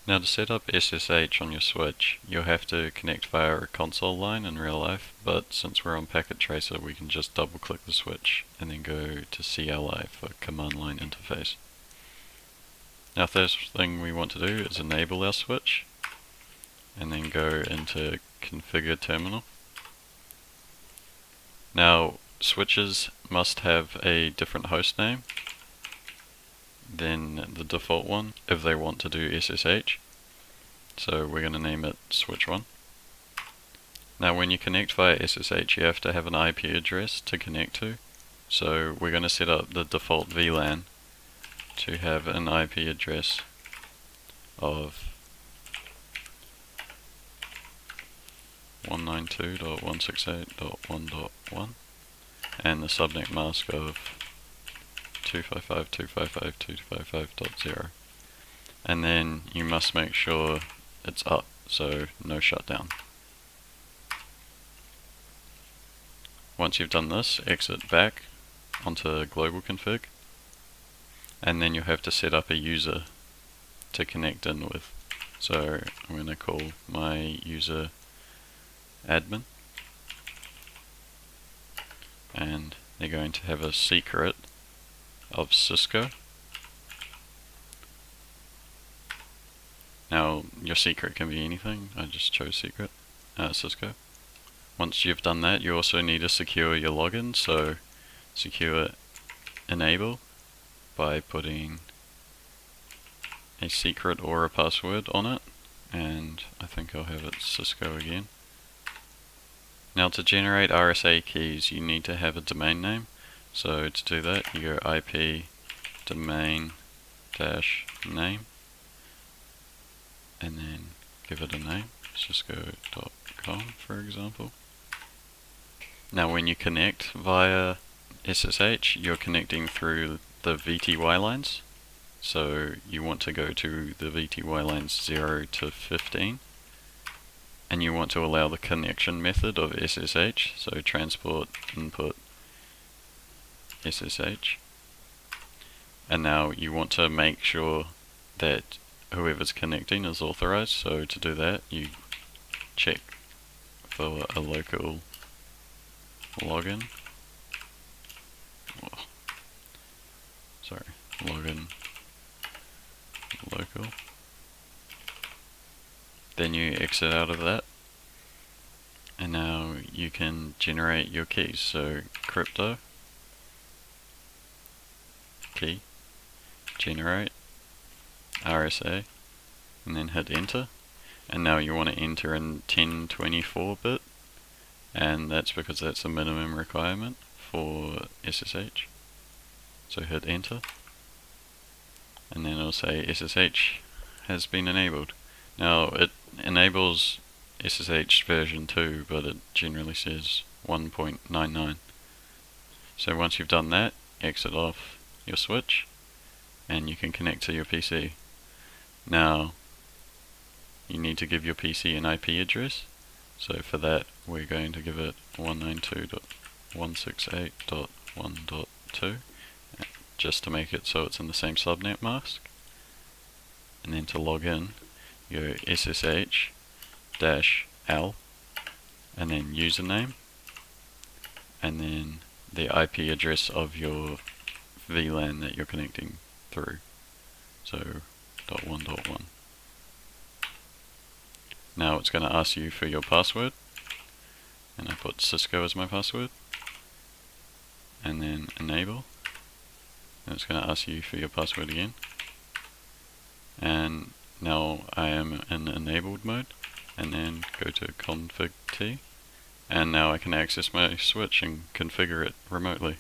Now to set up SSH on your switch, you'll have to connect via a console line in real life, but since we're on Packet Tracer we can just double click the switch and then go to CLI for command line interface. Now first thing we want to do is enable our switch and then go into configure terminal. Now switches must have a different host name than the default one if they want to do SSH. So we're going to name it switch1. Now when you connect via SSH you have to have an IP address to connect to. So we're going to set up the default VLAN to have an IP address of 192.168.1.1 and the subnet mask of 255.255.255.0, and then you must make sure it's up, so no shutdown. Once you've done this, exit back onto global config, and then you'll have to set up a user to connect in with. So I'm going to call my user admin, and they're going to have a secret of Cisco. Now your secret can be anything, I just chose secret, Cisco. Once you've done that you also need to secure your login, so secure enable by putting a secret or a password on it, and I think I'll have it Cisco again. Now to generate RSA keys you need to have a domain name, so to do that you go IP domain -name and then give it a name, cisco.com for example. Now when you connect via SSH you're connecting through the VTY lines, so you want to go to the VTY lines 0 to 15, and you want to allow the connection method of SSH, so transport input SSH, and now you want to make sure that whoever's connecting is authorized, so to do that you check for a local login, login local, then you exit out of that, and now you can generate your keys. So crypto key generate RSA and then hit enter, and now you want to enter in 1024-bit, and that's because that's the minimum requirement for SSH. So hit enter, and then it'll say SSH has been enabled. Now it enables SSH version 2, but it generally says 1.99. So once you've done that, exit off your switch and you can connect to your PC. Now you need to give your PC an IP address, so for that we're going to give it 192.168.1.2 just to make it so it's in the same subnet mask. And then to log in you go SSH-L and then username and then the IP address of your VLAN that you're connecting through, so .1.1. Now it's going to ask you for your password, and I put Cisco as my password, and then enable, and it's going to ask you for your password again, and now I am in enabled mode, and then go to config T, and now I can access my switch and configure it remotely.